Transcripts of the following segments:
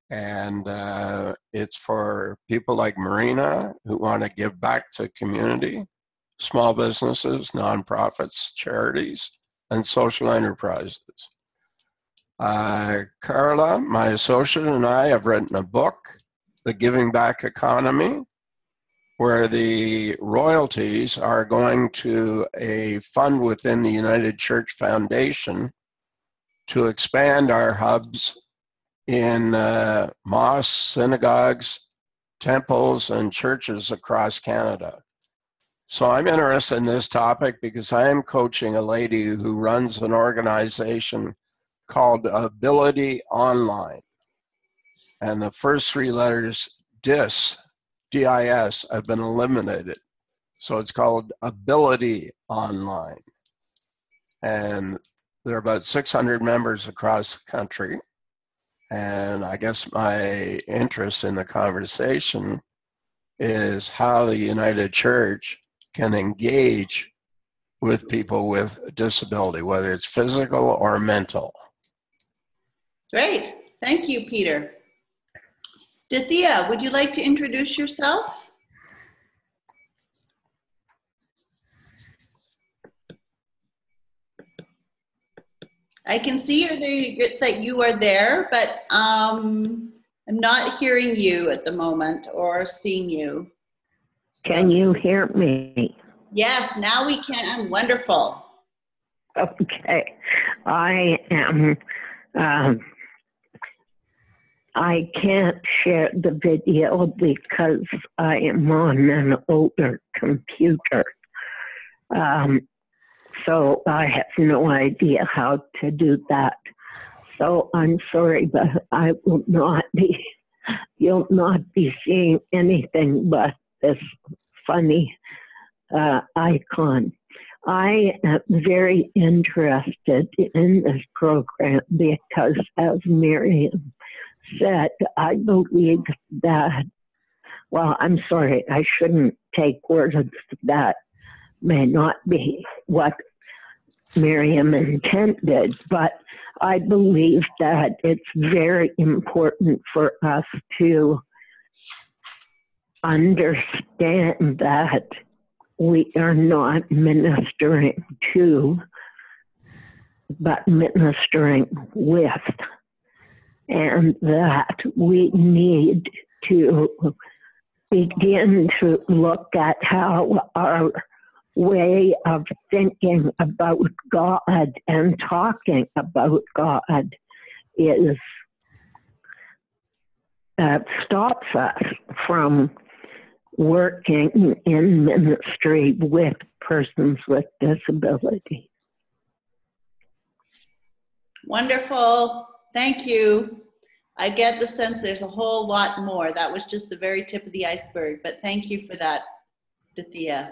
And it's for people like Marina who want to give back to community, small businesses, nonprofits, charities, and social enterprises. Carla, my associate, and I have written a book, The Giving Back Economy, where the royalties are going to a fund within the United Church Foundation to expand our hubs in mosques, synagogues, temples, and churches across Canada. So I'm interested in this topic because I am coaching a lady who runs an organization called Ability Online. And the first three letters, DIS, D-I-S, have been eliminated. So it's called Ability Online. And there are about 600 members across the country. And I guess my interest in the conversation is how the United Church can engage with people with disability, whether it's physical or mental. Great. Thank you, Peter. Dithya, would you like to introduce yourself? I can see that you are there, but I'm not hearing you at the moment or seeing you. So. Can you hear me? Yes, now we can. Wonderful. Okay. I am, I can't share the video because I am on an older computer. So I have no idea how to do that. So I'm sorry, but I will not be, you'll not be seeing anything but this funny icon. I am very interested in this program because, as Miriam said, I believe that, well, I'm sorry, I shouldn't take words that may not be what Miriam intended, but I believe that it's very important for us to understand that we are not ministering to, but ministering with, and that we need to begin to look at how our way of thinking about God and talking about God is stops us from working in ministry with persons with disability. Wonderful. Thank you. I get the sense there's a whole lot more. That was just the very tip of the iceberg, but thank you for that, Dithya.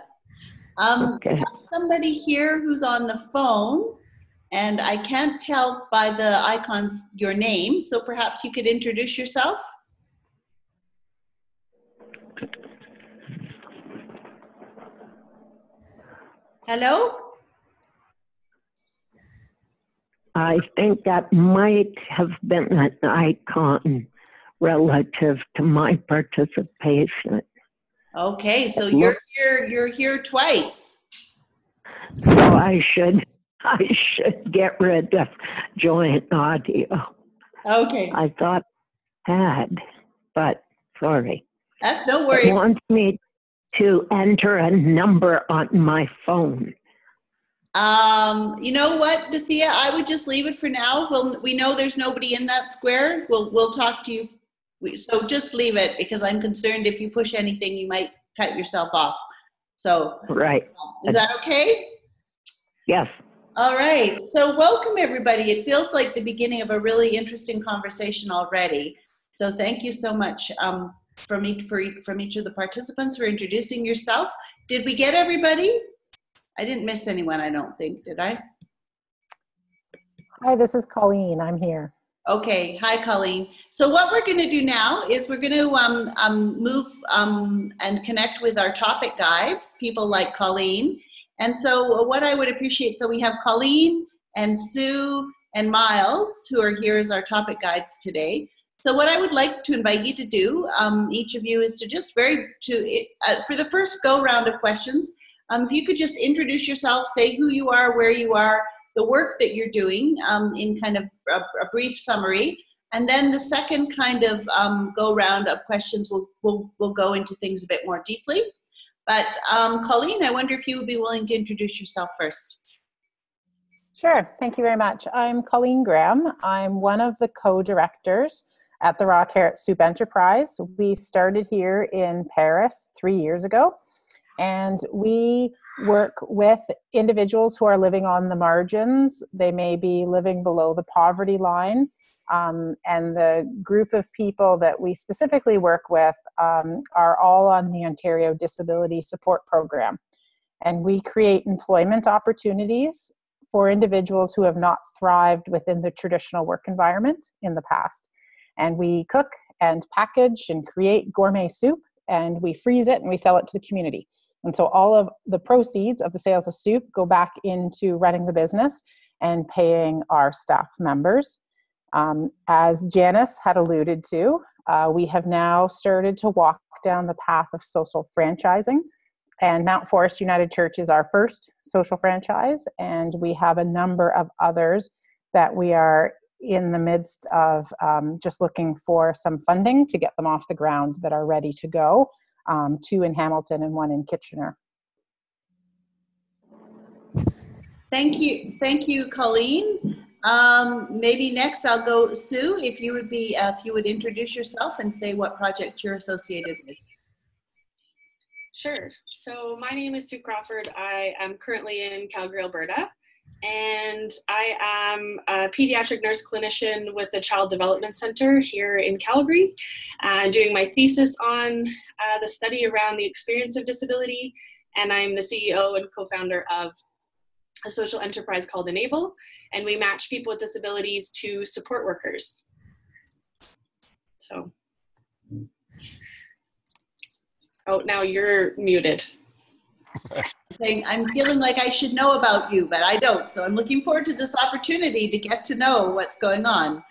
Okay. We have somebody here who's on the phone, and I can't tell by the icons your name, so perhaps you could introduce yourself. Hello? I think that might have been an icon relative to my participation. Okay, so you're here twice. So I should get rid of joint audio. Okay. I thought I had, but sorry. That's no worries. It wants me to enter a number on my phone. You know what, Dithya? I would just leave it for now. We know there's nobody in that square. We'll talk to you. So just leave it, because I'm concerned if you push anything, you might cut yourself off. So right. Is that okay? Yes. All right. So welcome, everybody. It feels like the beginning of a really interesting conversation already. So thank you so much from each of the participants for introducing yourself. Did we get everybody? I didn't miss anyone, I don't think, did I? Hi, this is Colleen. I'm here. Okay. Hi, Colleen. So what we're going to do now is we're going to move and connect with our topic guides, people like Colleen. And so what I would appreciate, so we have Colleen and Sue and Miles, who are here as our topic guides today. So what I would like to invite you to do, each of you, is to just for the first go round of questions, if you could just introduce yourself, say who you are, where you are, the work that you're doing in kind of a brief summary. And then the second kind of go round of questions will go into things a bit more deeply. But Colleen, I wonder if you would be willing to introduce yourself first. Sure. Thank you very much. I'm Colleen Graham. I'm one of the co-directors at the Raw Carrot Soup Enterprise. We started here in Paris 3 years ago, and we work with individuals who are living on the margins. They may be living below the poverty line. And the group of people that we specifically work with are all on the Ontario Disability Support Program. And we create employment opportunities for individuals who have not thrived within the traditional work environment in the past. And we cook and package and create gourmet soup, and we freeze it and we sell it to the community. And so all of the proceeds of the sales of soup go back into running the business and paying our staff members. As Janice had alluded to, we have now started to walk down the path of social franchising. And Mount Forest United Church is our first social franchise, and we have a number of others that we are in the midst of just looking for some funding to get them off the ground that are ready to go, 2 in Hamilton and 1 in Kitchener. Thank you, Colleen. Maybe next I'll go, Sue, if you would introduce yourself and say what project you're associated with. Sure. So my name is Sue Crawford. I am currently in Calgary, Alberta, and I am a pediatric nurse clinician with the Child Development Center here in Calgary, doing my thesis on the study around the experience of disability, and I'm the CEO and co-founder of a social enterprise called Enable, and we match people with disabilities to support workers. So. Oh, now you're muted. Saying, I'm feeling like I should know about you, but I don't. So I'm looking forward to this opportunity to get to know what's going on.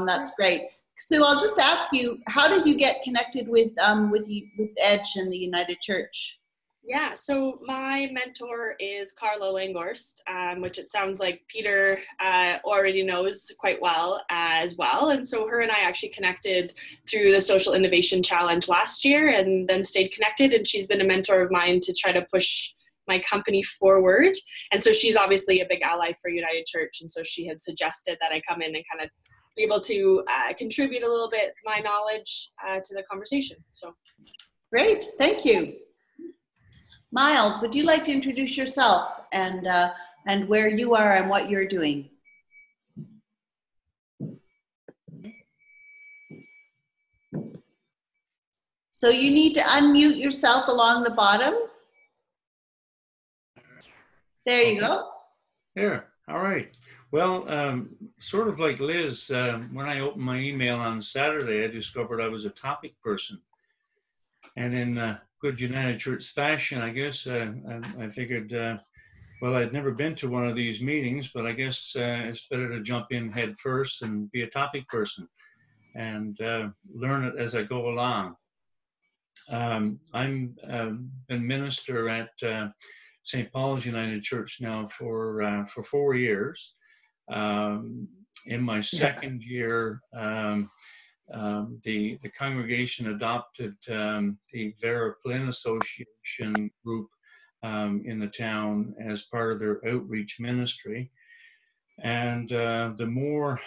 That's great. Sue, I'll just ask you, how did you get connected with EDGE and the United Church? Yeah, so my mentor is Carla Langhorst, which it sounds like Peter already knows quite well as well. And so her and I actually connected through the Social Innovation Challenge last year and then stayed connected. And she's been a mentor of mine to try to push my company forward. And so she's obviously a big ally for United Church. And so she had suggested that I come in and kind of be able to contribute a little bit my knowledge to the conversation. So great, thank you. Miles, would you like to introduce yourself and where you are and what you're doing? So you need to unmute yourself along the bottom. There you go. There, all right. Well, sort of like Liz, when I opened my email on Saturday, I discovered I was a topic person. And in good United Church fashion, I guess, I figured, well, I'd never been to one of these meetings, but I guess it's better to jump in head first and be a topic person and learn it as I go along. I'm been minister at St. Paul's United Church now for 4 years. In my second year, the congregation adopted the Vera Plynn Association group in the town as part of their outreach ministry. And the more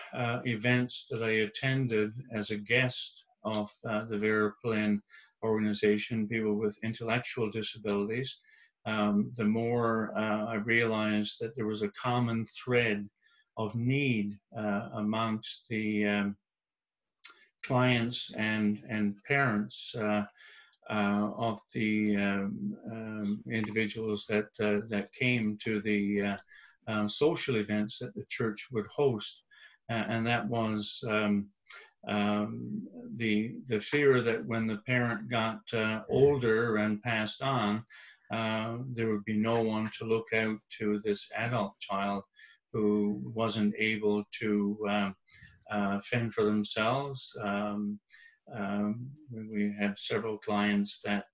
events that I attended as a guest of the Vera Plynn organization, people with intellectual disabilities, the more I realized that there was a common thread of need amongst the clients and parents of the individuals that came to the social events that the church would host, and that was the fear that when the parent got older and passed on, there would be no one to look out to this adult child who wasn't able to fend for themselves. We have several clients that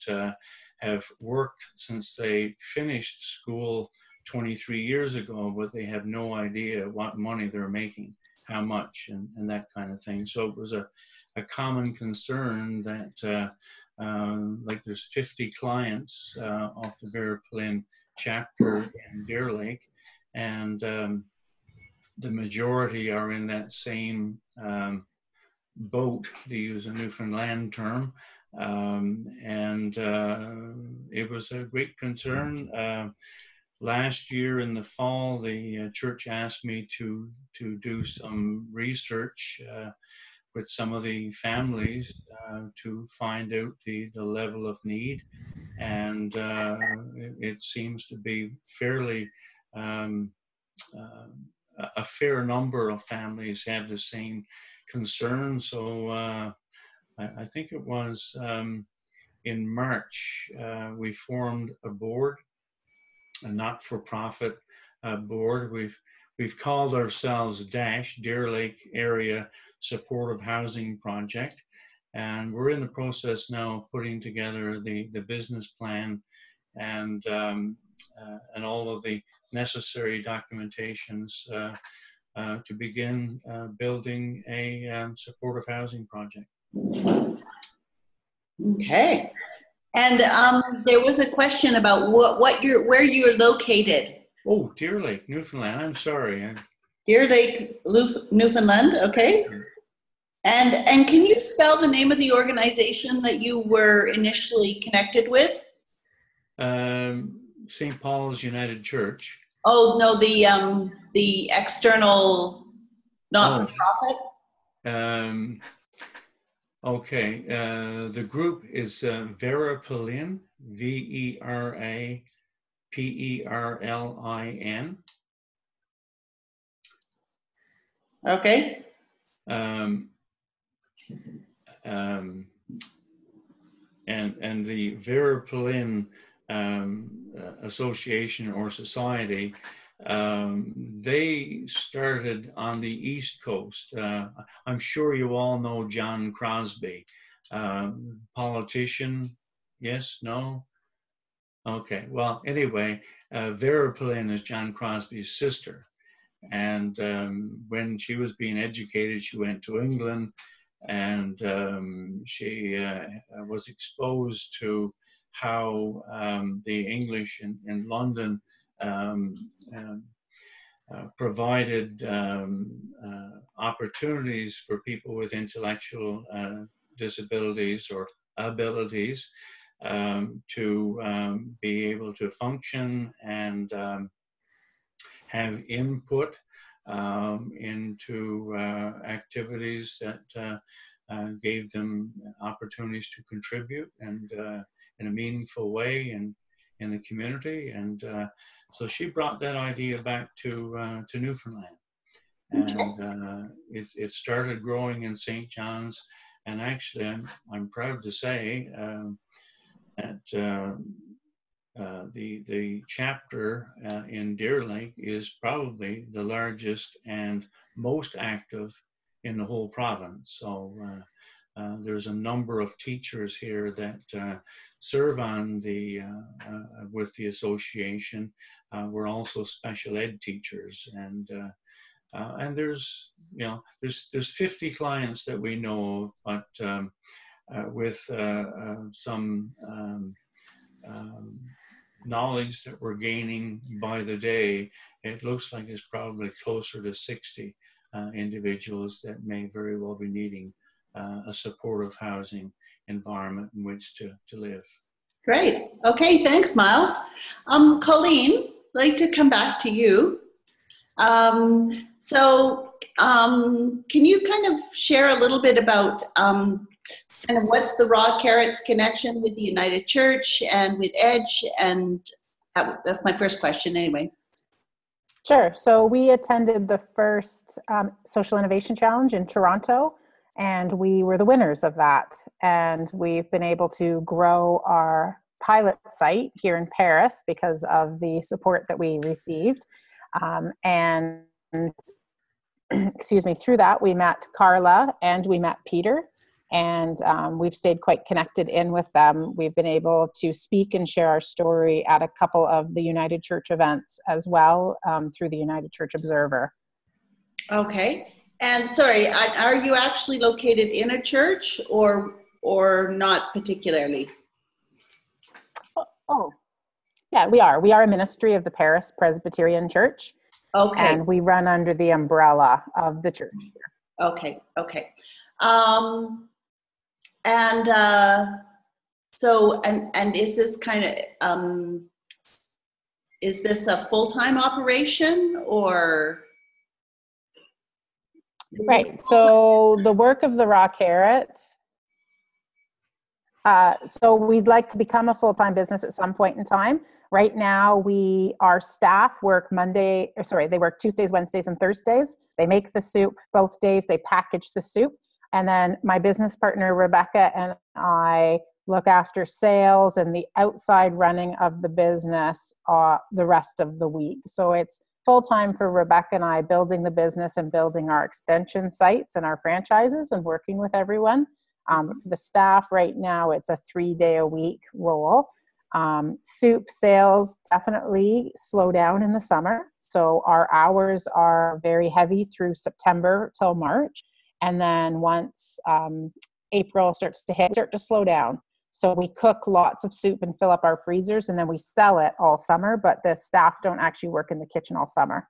have worked since they finished school 23 years ago, but they have no idea what money they're making, how much, and that kind of thing. So it was a common concern that like there's 50 clients off the Vera Palin chapter in Deer Lake, and the majority are in that same boat, to use a Newfoundland term, and it was a great concern. Last year in the fall, the church asked me to do some research with some of the families to find out the level of need, and it seems to be fairly a fair number of families have the same concern. So I think it was in March we formed a board, a not-for-profit board. We've called ourselves DASH, Deer Lake Area Supportive Housing Project, and we're in the process now of putting together the business plan and all of the necessary documentations to begin building a supportive housing project. Okay. And there was a question about where you're located. Oh, Deer Lake, Newfoundland. I'm sorry. Deer Lake, Newfoundland. Okay. And can you spell the name of the organization that you were initially connected with? St. Paul's United Church. Oh no, the external not-for-profit. Okay, the group is Vera Palin, VERAPERLIN. Okay. And the Vera Palin Association or Society, they started on the East Coast. I'm sure you all know John Crosby, politician. Yes, no? Okay, well, anyway, Vera Palin is John Crosby's sister. And when she was being educated, she went to England, and she was exposed to how the English in London provided opportunities for people with intellectual disabilities or abilities to be able to function and have input into activities that gave them opportunities to contribute and in a meaningful way in the community. And so she brought that idea back to Newfoundland. And it started growing in St. John's. And actually, I'm proud to say that the chapter in Deer Lake is probably the largest and most active in the whole province. So there's a number of teachers here that serve on with the association. We're also special ed teachers, and there's 50 clients that we know of, but with some knowledge that we're gaining by the day, it looks like it's probably closer to 60 individuals that may very well be needing a supportive housing environment in which to live. Great. Okay, thanks, Miles. Colleen, I'd like to come back to you. Can you kind of share a little bit about kind of what's the Raw Carrots connection with the United Church and with EDGE? And that's my first question anyway. Sure. So we attended the first Social Innovation Challenge in Toronto, and we were the winners of that. And we've been able to grow our pilot site here in Paris because of the support that we received. And excuse me, through that, we met Carla and we met Peter, and we've stayed quite connected in with them. We've been able to speak and share our story at a couple of the United Church events as well, through the United Church Observer. Okay. And sorry, are you actually located in a church or not particularly? Oh, yeah, we are. We are a ministry of the Paris Presbyterian Church. Okay. And we run under the umbrella of the church. Okay. Okay. So is this kind of, is this a full-time operation or? Right. So the work of the Raw Carrot, so we'd like to become a full-time business at some point in time. Right now, our staff work they work Tuesdays, Wednesdays, and Thursdays. They make the soup both days, they package the soup. And then my business partner, Rebecca, and I look after sales and the outside running of the business the rest of the week. So it's full-time for Rebecca and I, building the business and building our extension sites and our franchises and working with everyone. For the staff right now, it's a 3-day-a-week role. Soup sales definitely slow down in the summer. So our hours are very heavy through September till March. And then once April starts to hit, start to slow down. So we cook lots of soup and fill up our freezers, and then we sell it all summer, but the staff don't actually work in the kitchen all summer.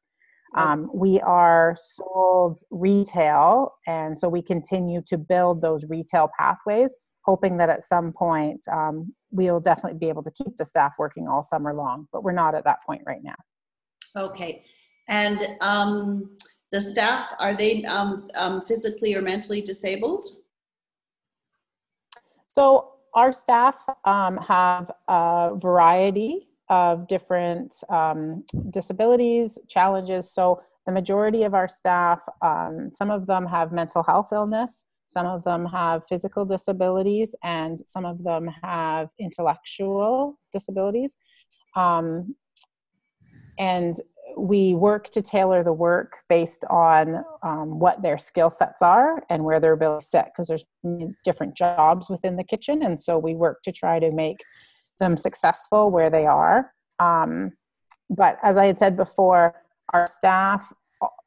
We are sold retail, and so we continue to build those retail pathways, hoping that at some point we'll definitely be able to keep the staff working all summer long, but we're not at that point right now. Okay. And the staff, are they physically or mentally disabled? So our staff have a variety of different disabilities, challenges. So the majority of our staff, some of them have mental health illness, some of them have physical disabilities, and some of them have intellectual disabilities. And we work to tailor the work based on what their skill sets are and where their ability sit, because there's different jobs within the kitchen. And so we work to try to make them successful where they are. But as I had said before, our staff,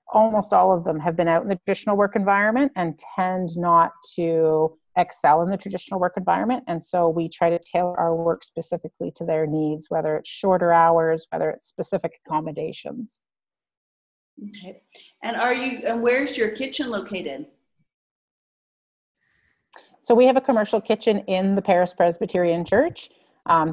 almost all of them have been out in the traditional work environment and tend not to excel in the traditional work environment. And so we try to tailor our work specifically to their needs, whether it's shorter hours, whether it's specific accommodations. Okay. And where's your kitchen located? So we have a commercial kitchen in the Paris Presbyterian Church.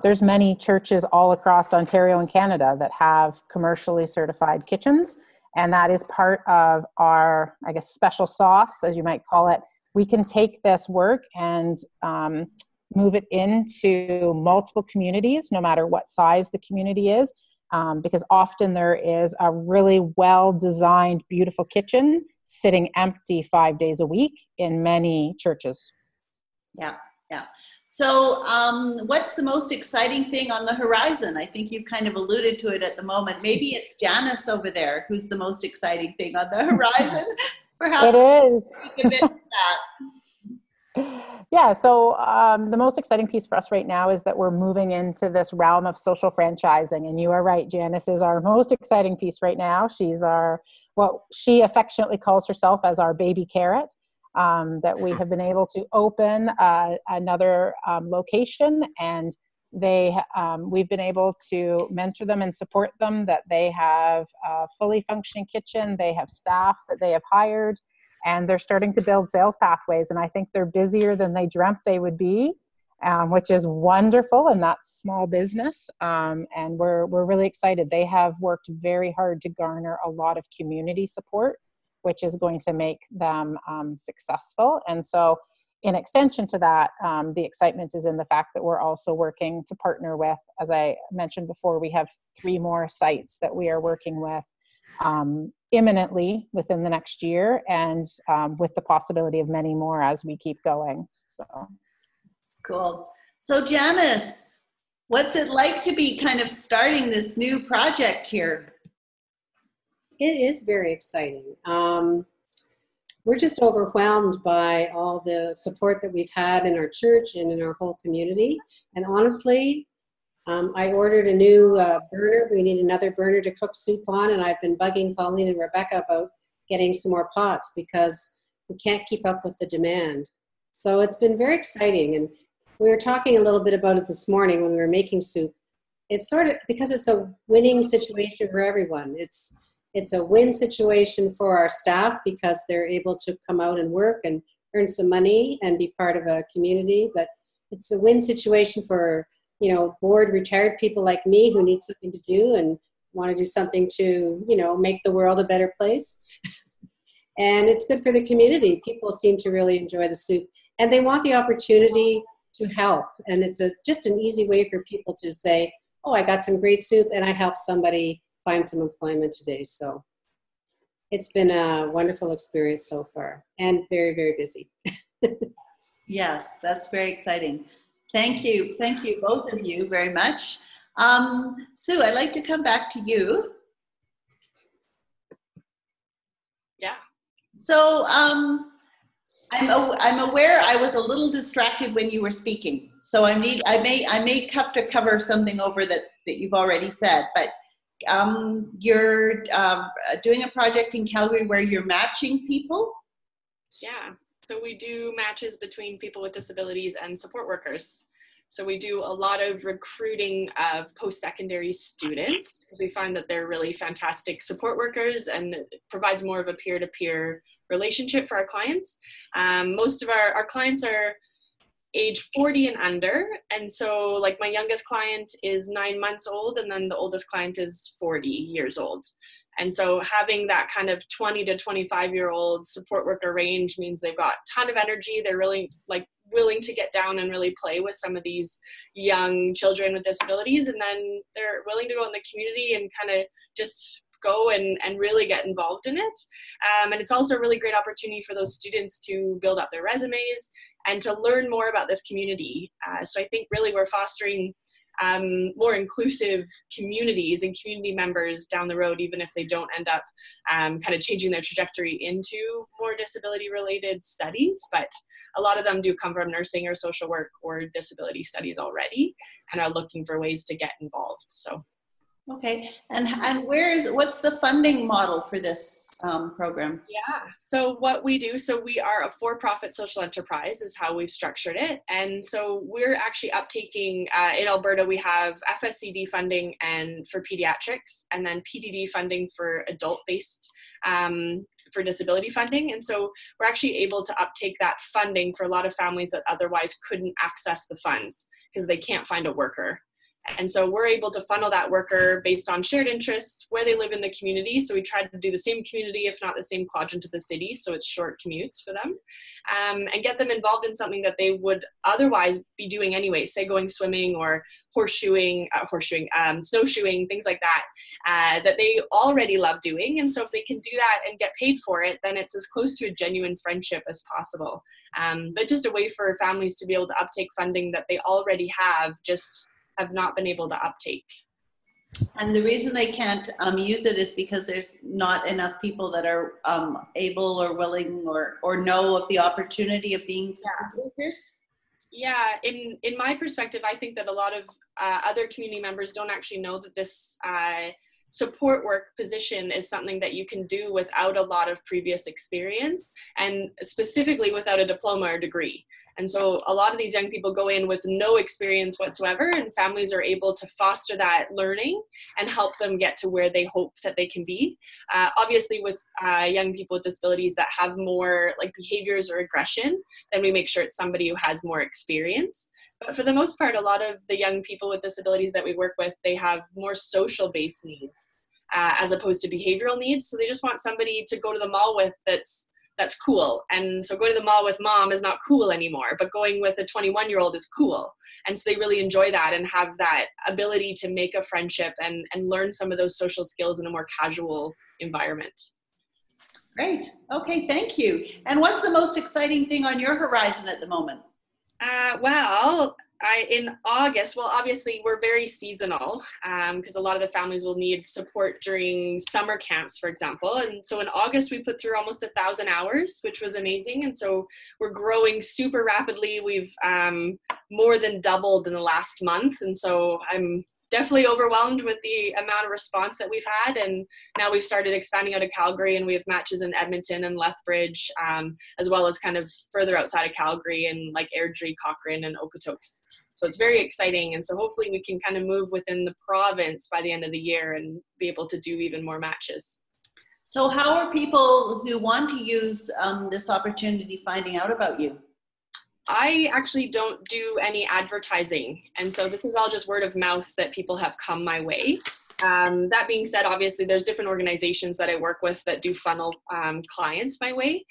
There's many churches all across Ontario and Canada that have commercially certified kitchens. And that is part of our, I guess, special sauce, as you might call it. We can take this work and move it into multiple communities, no matter what size the community is, because often there is a really well-designed, beautiful kitchen sitting empty 5 days a week in many churches. Yeah, yeah. So what's the most exciting thing on the horizon? I think you've kind of alluded to it at the moment. Maybe it's Janice over there who's the most exciting thing on the horizon. Perhaps it is. Speak a bit of that. Yeah, so the most exciting piece for us right now is that we're moving into this realm of social franchising. And you are right, Janice is our most exciting piece right now. She's what she affectionately calls herself as our baby carrot. That we have been able to open another location, and we've been able to mentor them and support them, that they have a fully functioning kitchen, they have staff that they have hired, and they're starting to build sales pathways. And I think they're busier than they dreamt they would be, which is wonderful, and that's small business. And we're really excited. They have worked very hard to garner a lot of community support, which is going to make them successful. And so in extension to that, the excitement is in the fact that we're also working to partner with, as I mentioned before, we have 3 more sites that we are working with imminently within the next year, and with the possibility of many more as we keep going. So cool. So Janice, what's it like to be kind of starting this new project here? It is very exciting. We're just overwhelmed by all the support that we've had in our church and in our whole community. And honestly, I ordered a new burner. We need another burner to cook soup on, and I've been bugging Colleen and Rebecca about getting some more pots because we can't keep up with the demand. So it's been very exciting. And we were talking a little bit about it this morning when we were making soup. It's sort of, because it's a winning situation for everyone. It's a win situation for our staff because they're able to come out and work and earn some money and be part of a community. But it's a win situation for, you know, bored retired people like me who need something to do and want to do something to, you know, make the world a better place. And it's good for the community. People seem to really enjoy the soup and they want the opportunity to help. And it's just an easy way for people to say, oh, I got some great soup and I helped somebody find some employment today. So it's been a wonderful experience so far and very, very busy. Yes, that's very exciting. Thank you. Thank you, both of you, very much. Sue, I'd like to come back to you. Yeah. So I'm aware I was a little distracted when you were speaking. So I may have to cover something over that you've already said, but you're doing a project in Calgary where you're matching people? Yeah, so we do matches between people with disabilities and support workers. So we do a lot of recruiting of post-secondary students because we find that they're really fantastic support workers and it provides more of a peer-to-peer relationship for our clients. Most of our clients are age 40 and under, and so like my youngest client is 9 months old and then the oldest client is 40 years old. And so having that kind of 20 to 25-year-old support worker range means they've got a ton of energy. They're really like willing to get down and really play with some of these young children with disabilities, and then they're willing to go in the community and kind of just go and really get involved in it. And it's also a really great opportunity for those students to build up their resumes and to learn more about this community. So I think really we're fostering more inclusive communities and community members down the road, even if they don't end up kind of changing their trajectory into more disability related studies. But a lot of them do come from nursing or social work or disability studies already and are looking for ways to get involved. So. Okay, and what's the funding model for this program? Yeah, so what we do, so we are a for-profit social enterprise is how we've structured it. And so we're actually uptaking, in Alberta, we have FSCD funding and for pediatrics, and then PDD funding for adult-based, for disability funding. And so we're actually able to uptake that funding for a lot of families that otherwise couldn't access the funds because they can't find a worker. And so we're able to funnel that worker based on shared interests, where they live in the community. So we try to do the same community, if not the same quadrant of the city. So it's short commutes for them, and get them involved in something that they would otherwise be doing anyway, say going swimming or snowshoeing, things like that, that they already love doing. And so if they can do that and get paid for it, then it's as close to a genuine friendship as possible. But just a way for families to be able to uptake funding that they already have not been able to uptake. And the reason they can't use it is because there's not enough people that are able or willing or know of the opportunity of being support workers? Yeah, in my perspective, I think that a lot of other community members don't actually know that this support work position is something that you can do without a lot of previous experience, and specifically without a diploma or degree. And so a lot of these young people go in with no experience whatsoever, and families are able to foster that learning and help them get to where they hope that they can be. Obviously with young people with disabilities that have more like behaviors or aggression, then we make sure it's somebody who has more experience. But for the most part, a lot of the young people with disabilities that we work with, they have more social-based needs as opposed to behavioral needs. So they just want somebody to go to the mall with that's cool. And so going to the mall with mom is not cool anymore, but going with a 21-year-old is cool. And so they really enjoy that and have that ability to make a friendship and learn some of those social skills in a more casual environment. Great. Okay, thank you. And what's the most exciting thing on your horizon at the moment? Well, In August, well, obviously we're very seasonal because a lot of the families will need support during summer camps, for example. And so in August, we put through almost 1,000 hours, which was amazing. And so we're growing super rapidly. We've more than doubled in the last month. And so I'm definitely overwhelmed with the amount of response that we've had. And now we've started expanding out of Calgary, and we have matches in Edmonton and Lethbridge, as well as kind of further outside of Calgary and like Airdrie, Cochrane, and Okotoks. So it's very exciting. And so hopefully we can kind of move within the province by the end of the year and be able to do even more matches. So how are people who want to use this opportunity finding out about you? I actually don't do any advertising. And so this is all just word of mouth that people have come my way. That being said, obviously there's different organizations that I work with that do funnel clients my way.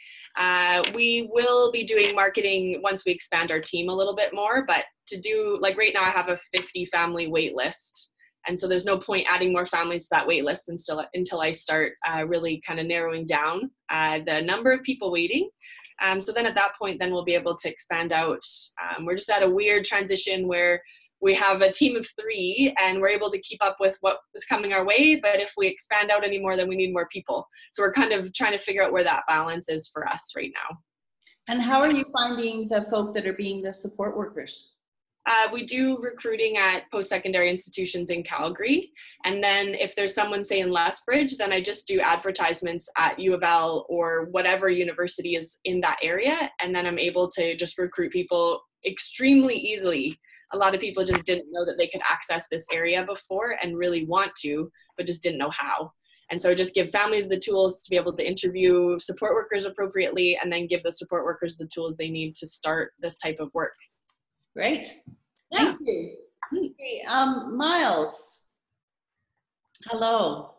We will be doing marketing once we expand our team a little bit more, but to do, like right now I have a 50 family wait list. And so there's no point adding more families to that wait list until I start really kind of narrowing down the number of people waiting. So then at that point, then we'll be able to expand out. We're just at a weird transition where we have a team of 3 and we're able to keep up with what is coming our way. But if we expand out anymore, then we need more people. So we're kind of trying to figure out where that balance is for us right now. And how are you finding the folk that are being the support workers? We do recruiting at post-secondary institutions in Calgary. And then if there's someone, say, in Lethbridge, then I just do advertisements at U of L or whatever university is in that area. And then I'm able to just recruit people extremely easily. A lot of people just didn't know that they could access this area before and really want to, but just didn't know how. And so just give families the tools to be able to interview support workers appropriately, and then give the support workers the tools they need to start this type of work. Great. Yeah. Thank you. Okay, Miles. Hello.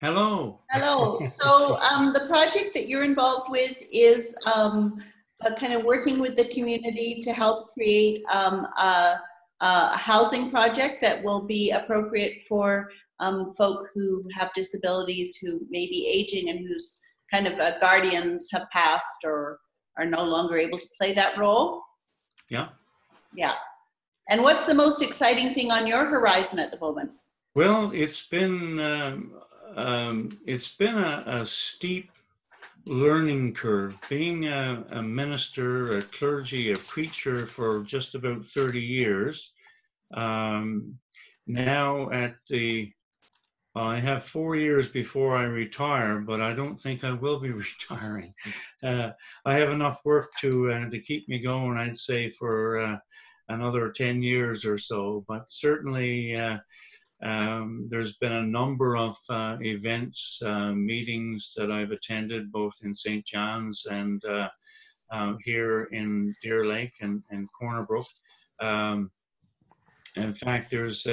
Hello. Hello. So the project that you're involved with is kind of working with the community to help create a housing project that will be appropriate for folk who have disabilities, who may be aging and whose kind of guardians have passed or are no longer able to play that role. Yeah. Yeah. And what's the most exciting thing on your horizon at the moment? Well, it's been a steep learning curve. Being a minister, a clergy, a preacher for just about 30 years. Now I have 4 years before I retire, but I don't think I will be retiring. I have enough work to keep me going, I'd say, for another 10 years or so. But certainly there's been a number of events, meetings that I've attended, both in St. John's and here in Deer Lake and Corner Brook. In fact, there's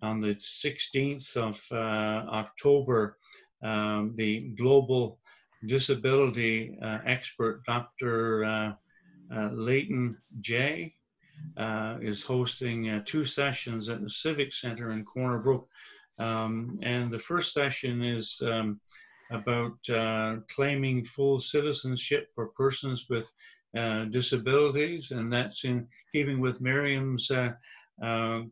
on the 16th of October, the global disability expert, Dr. Leighton J., is hosting 2 sessions at the Civic Center in Corner Brook. And the first session is about claiming full citizenship for persons with disabilities, and that's in keeping with Miriam's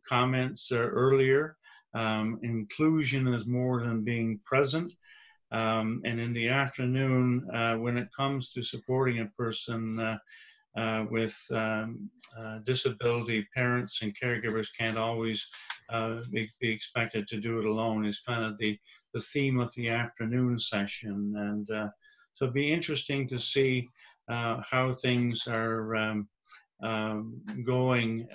comments earlier. Inclusion is more than being present. And in the afternoon, when it comes to supporting a person with disability, parents and caregivers can't always be expected to do it alone, is kind of the theme of the afternoon session. And so it'll be interesting to see how things are going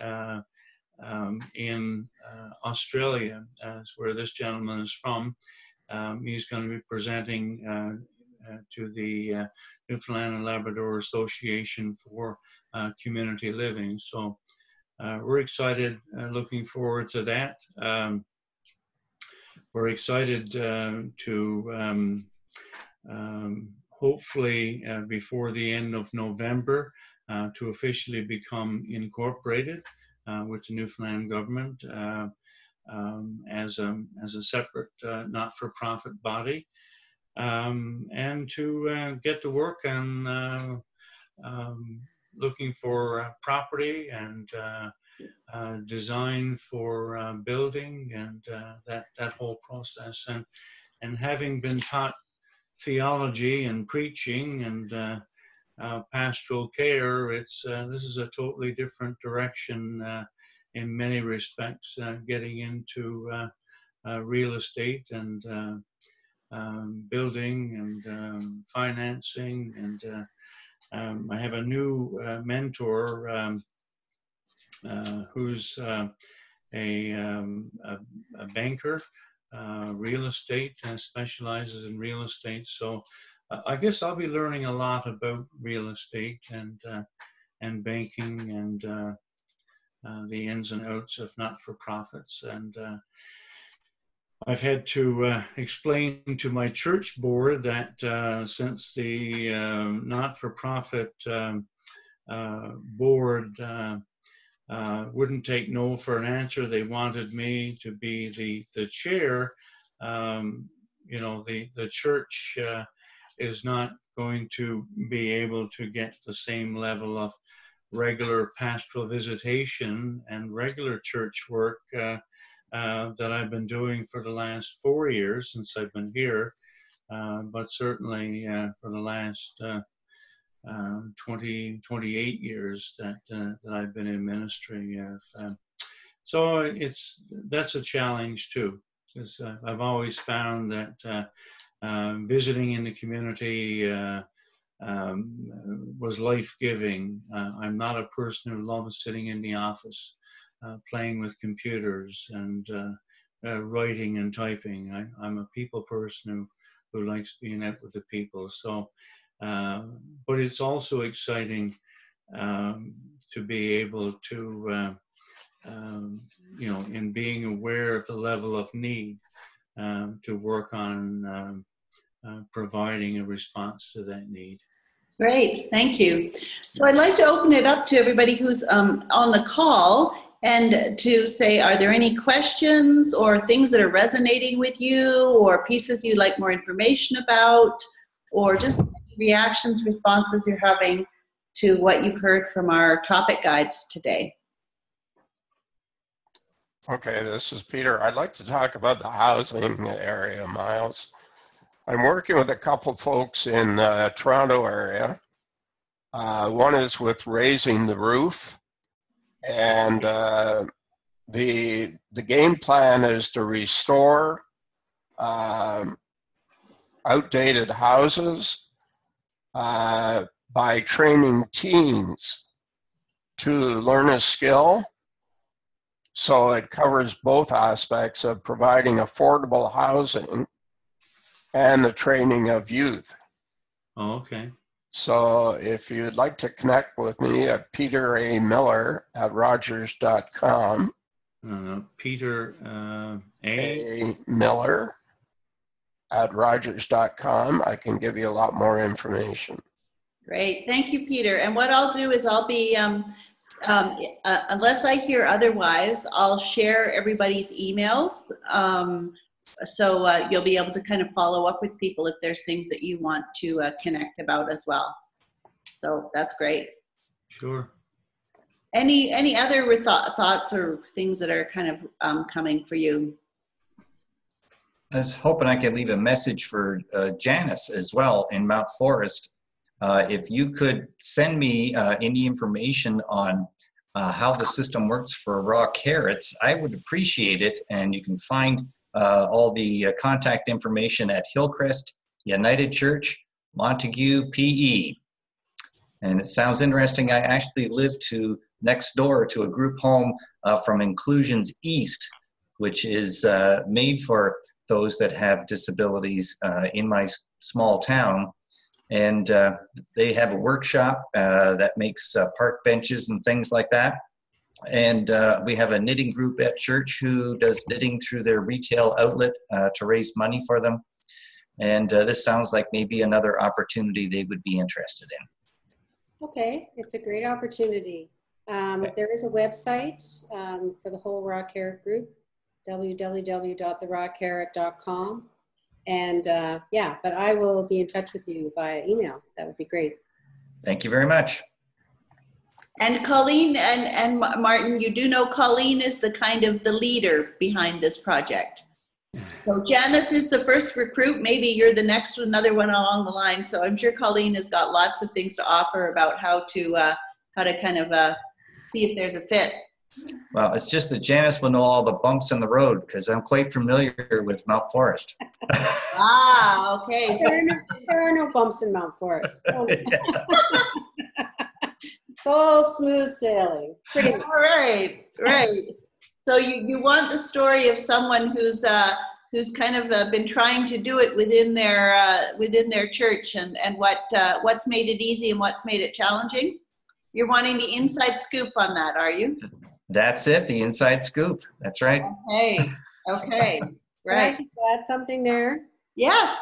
in Australia, as where this gentleman is from. He's going to be presenting to the Newfoundland and Labrador Association for Community Living. So we're excited, looking forward to that. We're excited to hopefully before the end of November to officially become incorporated with the Newfoundland government as a separate not-for-profit body. And to get to work on looking for property and design for building and that whole process. And having been taught theology and preaching and pastoral care, this is a totally different direction in many respects, getting into real estate and building and financing. And I have a new mentor who's a banker, real estate, specializes in real estate. So I guess I'll be learning a lot about real estate and banking and the ins and outs of not-for-profits. And I've had to explain to my church board that since the not-for-profit board wouldn't take no for an answer, they wanted me to be the chair. You know, the church is not going to be able to get the same level of regular pastoral visitation and regular church work that I've been doing for the last 4 years since I've been here, but certainly for the last 28 years that I've been in ministry. So that's a challenge too, because I've always found that visiting in the community was life-giving. I'm not a person who loves sitting in the office playing with computers and writing and typing. I'm a people person who likes being out with the people. So, but it's also exciting to be able to, you know, in being aware of the level of need, to work on providing a response to that need. Great, thank you. So I'd like to open it up to everybody who's on the call and to say, are there any questions or things that are resonating with you or pieces you'd like more information about, or just reactions, responses you're having to what you've heard from our topic guides today? Okay, this is Peter. I'd like to talk about the housing area, Miles. I'm working with a couple folks in the Toronto area. One is with raising the roof, and the game plan is to restore outdated houses by training teens to learn a skill. So it covers both aspects of providing affordable housing and the training of youth. Oh, okay. So if you'd like to connect with me at Peter A. Miller at Rogers.com. Peter A. Miller at Rogers.com. I can give you a lot more information. Great, thank you, Peter. And what I'll do is I'll be, unless I hear otherwise, I'll share everybody's emails. So you'll be able to kind of follow up with people if there's things that you want to connect about as well. So that's great. Sure. Any other thoughts or things that are kind of coming for you? I was hoping I could leave a message for Janice as well in Mount Forest. If you could send me any information on how the system works for raw carrots, I would appreciate it. And you can find all the contact information at Hillcrest United Church, Montague, PE. And it sounds interesting. I actually live next door to a group home from Inclusions East, which is made for those that have disabilities in my small town. And they have a workshop that makes park benches and things like that. And we have a knitting group at church who does knitting through their retail outlet to raise money for them. And this sounds like maybe another opportunity they would be interested in. Okay, it's a great opportunity. There is a website for the whole Raw Carrot group, www.therawcarrot.com. And yeah, but I will be in touch with you via email. That would be great. Thank you very much. And Colleen and Martin, you do know Colleen is the kind of the leader behind this project. So Janice is the first recruit. Maybe you're the next, another one along the line. So I'm sure Colleen has got lots of things to offer about how to kind of see if there's a fit. Well, it's just that Janice will know all the bumps in the road because I'm quite familiar with Mount Forest. Ah, okay. There are no bumps in Mount Forest. Oh. It's all smooth sailing. Pretty much. All right, right. So you want the story of someone who's kind of been trying to do it within their church, and what's made it easy and what's made it challenging. You're wanting the inside scoop on that, are you? That's it, the inside scoop. That's right. Okay, okay, Can right. I just add something there? Yes.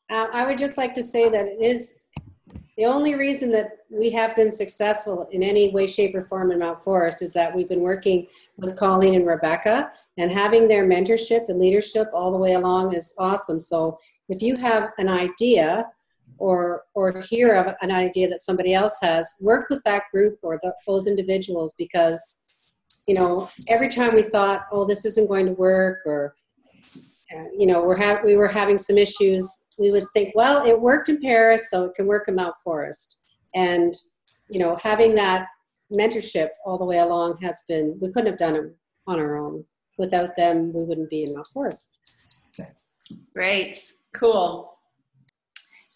I would just like to say that it is the only reason that we have been successful in any way, shape, or form in Mount Forest is that we've been working with Colleen and Rebecca, and having their mentorship and leadership all the way along is awesome. So if you have an idea or hear of an idea that somebody else has, work with that group or those individuals, because, you know, every time we thought, oh, this isn't going to work, or, you know, we were having some issues, we would think, well, it worked in Paris, so it can work in Mount Forest. And, you know, having that mentorship all the way along has been, we couldn't have done it on our own. Without them, we wouldn't be in Mount Forest. Great, cool.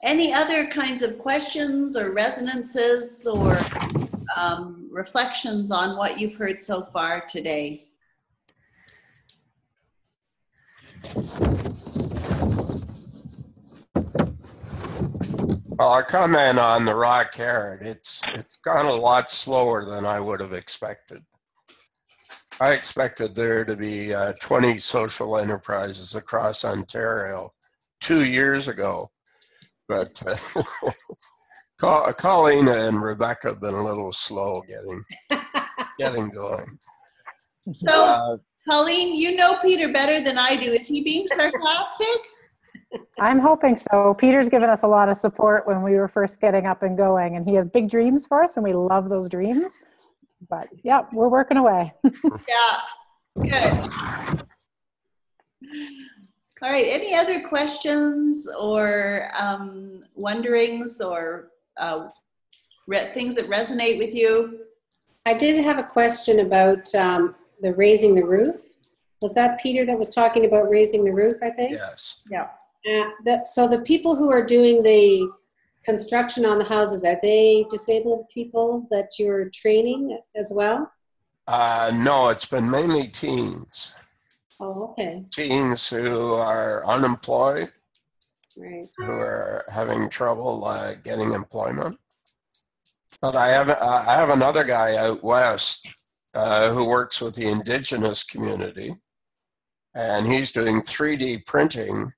Any other kinds of questions or resonances or reflections on what you've heard so far today? I'll comment on the raw carrot. It's gone a lot slower than I would have expected. I expected there to be 20 social enterprises across Ontario 2 years ago, but Colleen and Rebecca have been a little slow getting going. So, Colleen, you know Peter better than I do. Is he being sarcastic? I'm hoping so. Peter's given us a lot of support when we were first getting up and going, and he has big dreams for us, and we love those dreams. But yeah, we're working away. Yeah, good. All right, any other questions or wonderings or things that resonate with you? I did have a question about the raising the roof. Was that Peter that was talking about raising the roof, I think? Yes. Yeah. So the people who are doing the construction on the houses, are they disabled people that you're training as well? No, it's been mainly teens. Oh, okay. Teens who are unemployed, Right. who are having trouble getting employment. But I have another guy out west who works with the Indigenous community, and he's doing 3D printing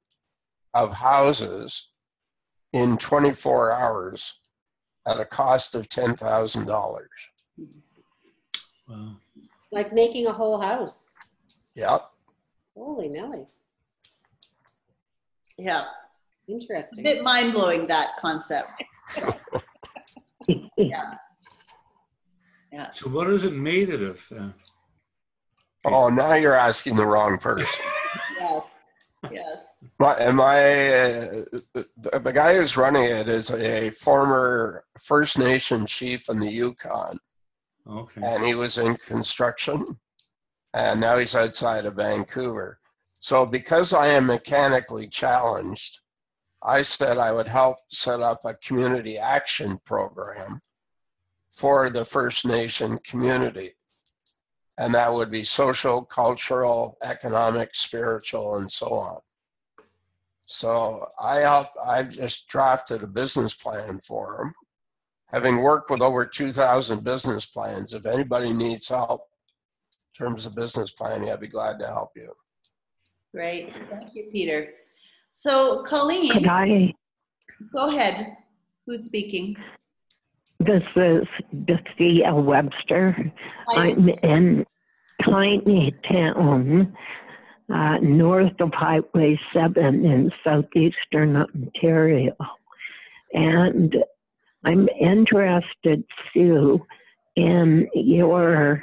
of houses in 24 hours at a cost of $10,000. Wow. Like making a whole house. Yep. Holy Nelly. Yeah. Interesting. A bit mind-blowing, that concept. Yeah. Yeah. So what is it made out of? Oh, now you're asking the wrong person. Yes. Yes. The guy who's running it is a former First Nation chief in the Yukon. Okay. And he was in construction, and now he's outside of Vancouver. So because I am mechanically challenged, I said I would help set up a community action program for the First Nation community. And that would be social, cultural, economic, spiritual, and so on. So I've just drafted a business plan for him. Having worked with over 2,000 business plans, if anybody needs help in terms of business planning, I'd be glad to help you. Great. Thank you, Peter. So, Colleen, Could I? Go ahead. Who's speaking? This is Dorothea Webster. Hi. I'm in tiny town north of Highway 7 in southeastern Ontario. And I'm interested, Sue, in your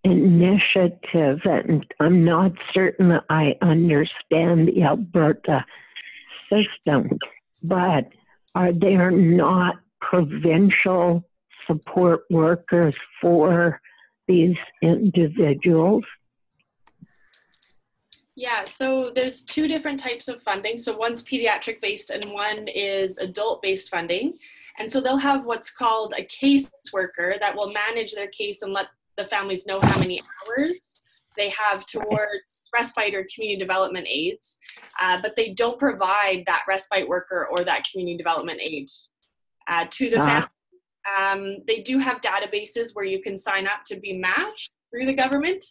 initiative, and I'm not certain that I understand the Alberta system, but are there not provincial support workers for these individuals? Yeah, so there's two different types of funding. So one's pediatric based and one is adult based funding. And so they'll have what's called a case worker that will manage their case and let the families know how many hours they have towards respite or community development aids, but they don't provide that respite worker or that community development aid to the family. They do have databases where you can sign up to be matched through the government,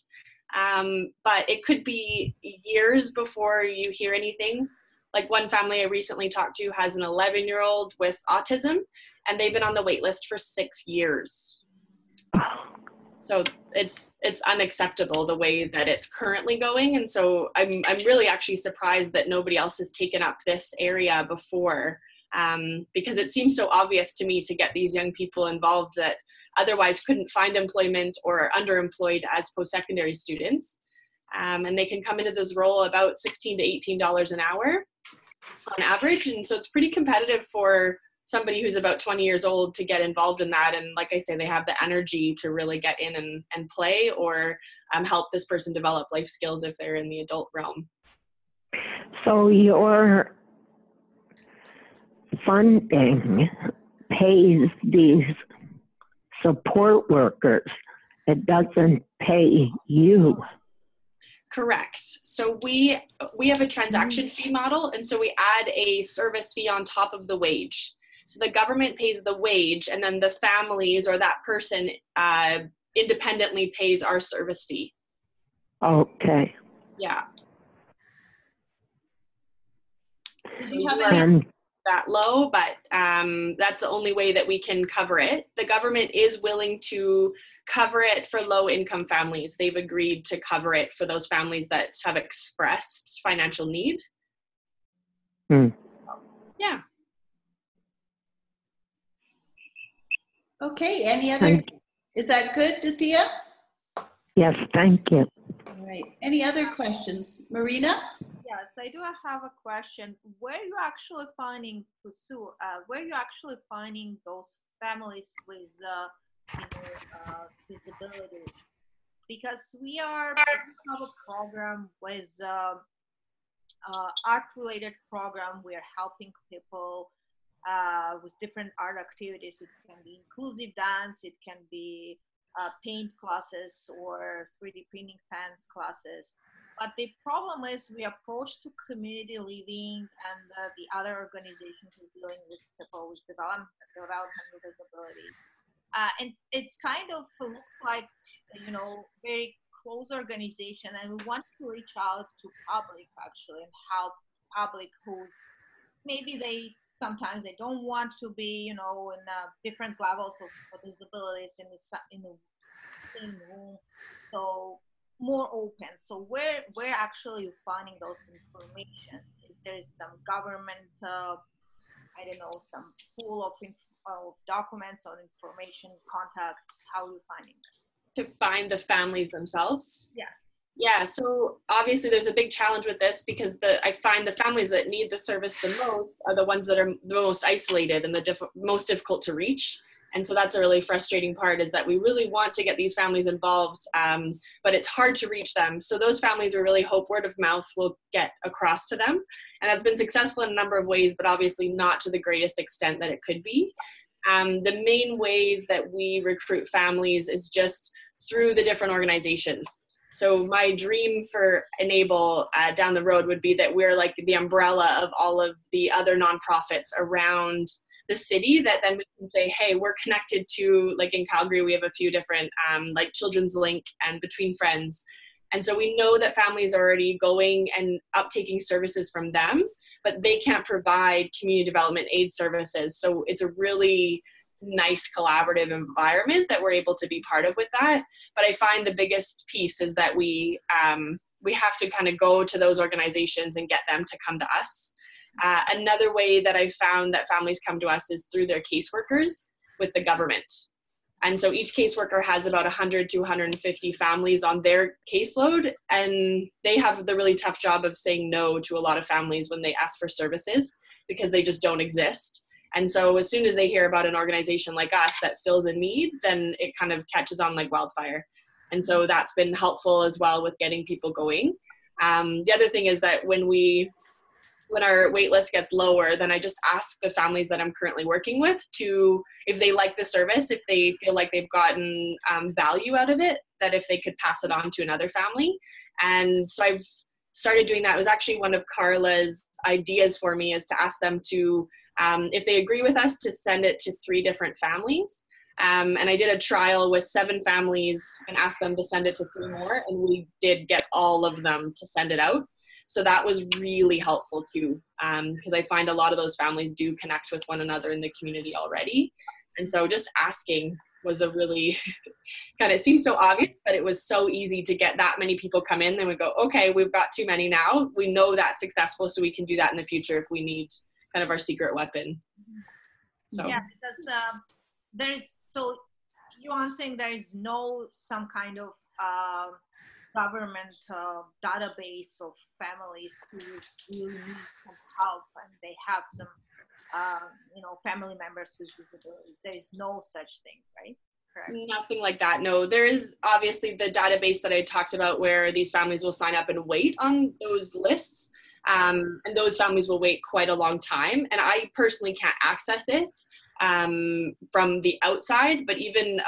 but it could be years before you hear anything. Like one family I recently talked to has an 11-year-old with autism, and they've been on the wait list for 6 years. So it's unacceptable the way that it's currently going. And so I'm really actually surprised that nobody else has taken up this area before, because it seems so obvious to me to get these young people involved that otherwise couldn't find employment or are underemployed as post-secondary students. And they can come into this role about $16 to $18 an hour on average. And so it's pretty competitive for somebody who's about 20 years old to get involved in that. And like I say, they have the energy to really get in and play or help this person develop life skills if they're in the adult realm. So your funding pays these support workers. It doesn't pay you. Correct. So we have a transaction fee model, and so we add a service fee on top of the wage. So the government pays the wage, and then the families or that person independently pays our service fee. Okay. Yeah. Did you have that low, but that's the only way that we can cover it. The government is willing to cover it for low-income families. They've agreed to cover it for those families that have expressed financial need. Yeah. Okay, any other, is that good, Dithya? Yes, thank you. All right, any other questions? Marina? Yes, I do have a question. Where are you actually finding those families with disability? Because we have a program with art-related program. We are helping people with different art activities. It can be inclusive dance, it can be paint classes or 3D printing fans classes. But the problem is we approach to community living and the other organizations who's dealing with people with developmental disabilities. And it's kind of looks like, very close organization, and we want to reach out to public actually and help public who's maybe sometimes they don't want to be, in different levels of disabilities in the same room. So more open. So where actually you finding those information? If there is some government, some pool of documents or information, contacts, how are you finding them? To find the families themselves? Yes. Yeah, so obviously there's a big challenge with this because I find the families that need the service the most are the ones that are the most isolated and the most difficult to reach. And so that's a really frustrating part, is that we really want to get these families involved, but it's hard to reach them. So those families, we really hope word of mouth will get across to them. And that's been successful in a number of ways, but obviously not to the greatest extent that it could be. The main ways that we recruit families is just through the different organizations. So my dream for Enable down the road would be that we're like the umbrella of all of the other nonprofits around the city, that then we can say, hey, we're connected to, like in Calgary, we have a few different, like Children's Link and Between Friends. And so we know that families are already going and uptaking services from them, but they can't provide community development aid services. So it's a really nice collaborative environment that we're able to be part of with that. But I find the biggest piece is that we have to kind of go to those organizations and get them to come to us. Another way that I found that families come to us is through their caseworkers. with the government. And so each caseworker has about 100 to 150 families on their caseload, and they have the really tough job of saying no to a lot of families when they ask for services because they just don't exist. And so as soon as they hear about an organization like us that fills a need, then it kind of catches on like wildfire. And so that's been helpful as well with getting people going. The other thing is that when our wait list gets lower, then I just ask the families that I'm currently working with to, if they like the service, if they feel like they've gotten value out of it, that if they could pass it on to another family. And so I've started doing that. It was actually one of Carla's ideas for me, is to ask them to, if they agree with us, to send it to 3 different families. And I did a trial with 7 families and asked them to send it to 3 more, and we did get all of them to send it out. So that was really helpful too, because I find a lot of those families do connect with one another in the community already. And so just asking was a really, kind of, it seems so obvious, but it was so easy to get that many people come in. Then we go, okay, we've got too many now. We know that's successful, so we can do that in the future if we need kind of our secret weapon. So yeah, because so you're saying there is no some kind of government database of families who really need some help, and they have some family members with disabilities. There is no such thing, right? Correct. Nothing like that. No, there is obviously the database that I talked about where these families will sign up and wait on those lists. And those families will wait quite a long time. And I personally can't access it from the outside, but even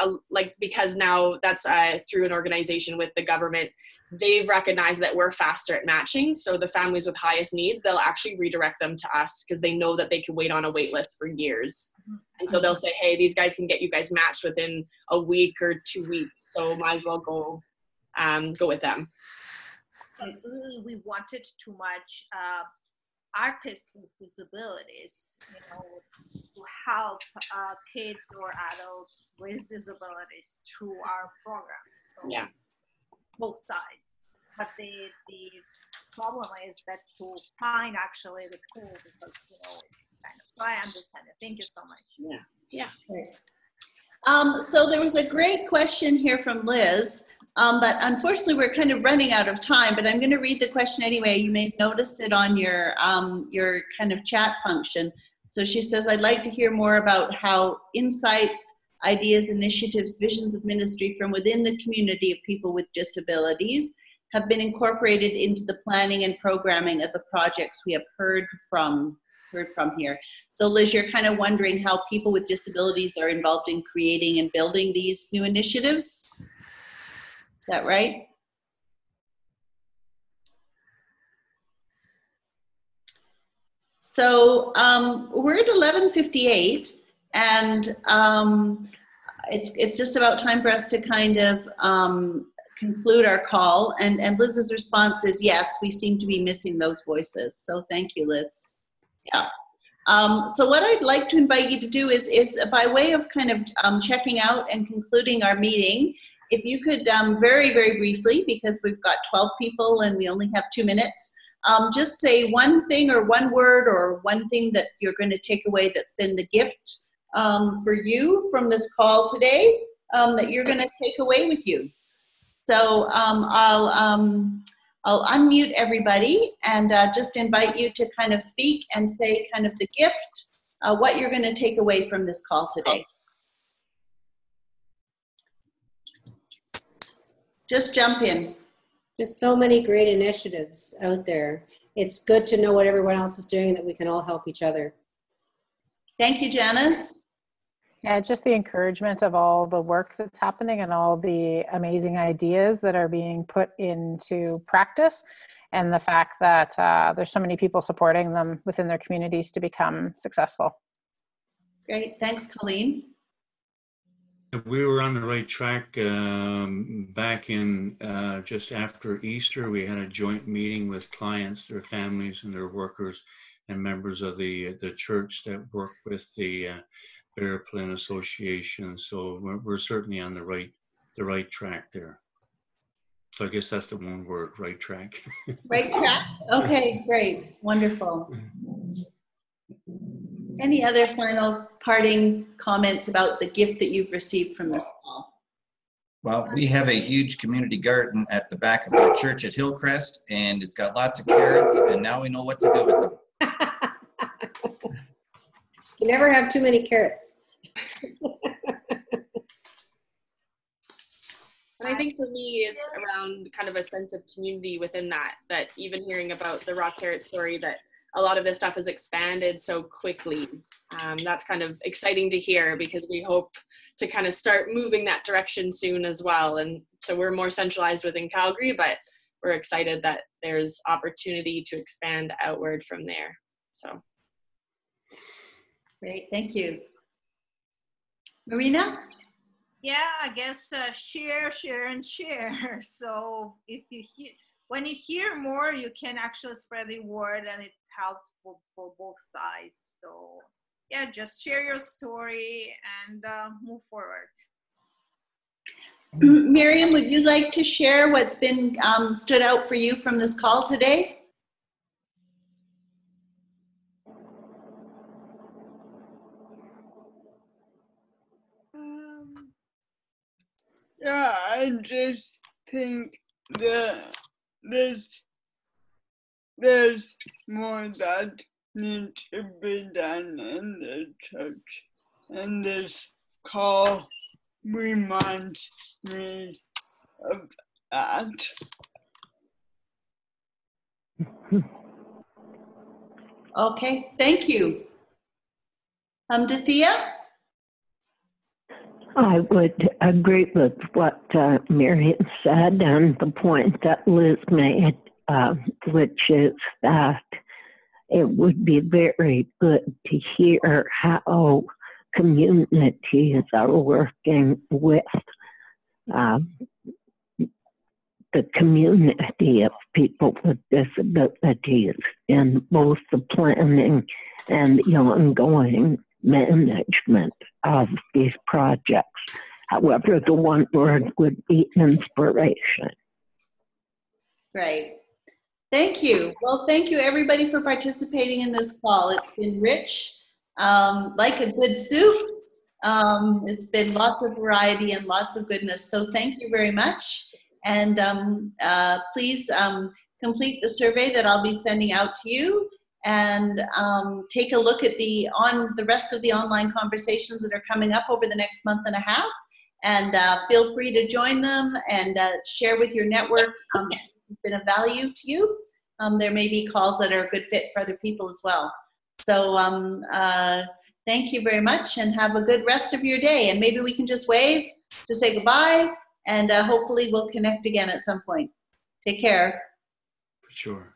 because now that's through an organization with the government, they've recognized that we're faster at matching. So the families with highest needs, they'll actually redirect them to us because they know that they can wait on a wait list for years. And so they'll say, hey, these guys can get you guys matched within a week or 2 weeks. So might as well go with them. Really, we wanted too much artists with disabilities, to help kids or adults with disabilities through our programs. So yeah, both sides. But the problem is that's to find actually the tool, because it's kind of. So I understand it. Thank you so much. Yeah. So there was a great question here from Liz, but unfortunately we're kind of running out of time, but I'm going to read the question anyway. You may have noticed it on your kind of chat function. So she says, I'd like to hear more about how insights, ideas, initiatives, visions of ministry from within the community of people with disabilities have been incorporated into the planning and programming of the projects we have heard from here. So Liz, you're kind of wondering how people with disabilities are involved in creating and building these new initiatives. Is that right? So we're at 11:58, and it's just about time for us to kind of conclude our call. And Liz's response is, yes, we seem to be missing those voices. So thank you, Liz. Yeah. So what I'd like to invite you to do is by way of kind of checking out and concluding our meeting, if you could very, very briefly, because we've got 12 people and we only have 2 minutes, just say one thing or one word or one thing that you're going to take away that's been the gift for you from this call today that you're going to take away with you. So I'll unmute everybody and just invite you to kind of speak and say kind of the gift, what you're going to take away from this call today. Just jump in. There's so many great initiatives out there. It's good to know what everyone else is doing and that we can all help each other. Thank you, Janice. Yeah, just the encouragement of all the work that's happening and all the amazing ideas that are being put into practice, and the fact that there's so many people supporting them within their communities to become successful. Great, thanks, Colleen. We were on the right track back in just after Easter. We had a joint meeting with clients, their families, and their workers, and members of the church that work with the Airplane Association. So we're certainly on the right track there. So I guess that's the one word, right track. Right track. Okay, great, wonderful. Any other final parting comments about the gift that you've received from this call? Well, we have a huge community garden at the back of our church at Hillcrest, and it's got lots of carrots, and now we know what to do with them. You never have too many carrots. And I think for me, it's around kind of a sense of community within that even hearing about the Raw Carrot story, that a lot of this stuff has expanded so quickly. That's kind of exciting to hear, because we hope to kind of start moving that direction soon as well. And so we're more centralized within Calgary, but we're excited that there's opportunity to expand outward from there. So. Great, thank you. Marina? Yeah, I guess share, share, and share. So if you hear, when you hear more, you can actually spread the word, and it helps for both sides. So yeah, just share your story and move forward. Miriam, would you like to share what's been stood out for you from this call today? Yeah, I just think that there's more that needs to be done in the church, and this call reminds me of that. Okay, thank you. Dithia? I would agree with what Miriam said and the point that Liz made, which is that it would be very good to hear how communities are working with the community of people with disabilities in both the planning and the ongoing management of these projects. However, the one word would be inspiration. Great. Thank you. Well, thank you everybody for participating in this call. It's been rich, like a good soup. It's been lots of variety and lots of goodness. So thank you very much. And please complete the survey that I'll be sending out to you, and take a look at the rest of the online conversations that are coming up over the next month and a half. And feel free to join them and share with your network if it's been of value to you. There may be calls that are a good fit for other people as well. So thank you very much, and have a good rest of your day. And maybe we can just wave to say goodbye, and hopefully we'll connect again at some point. Take care. For sure.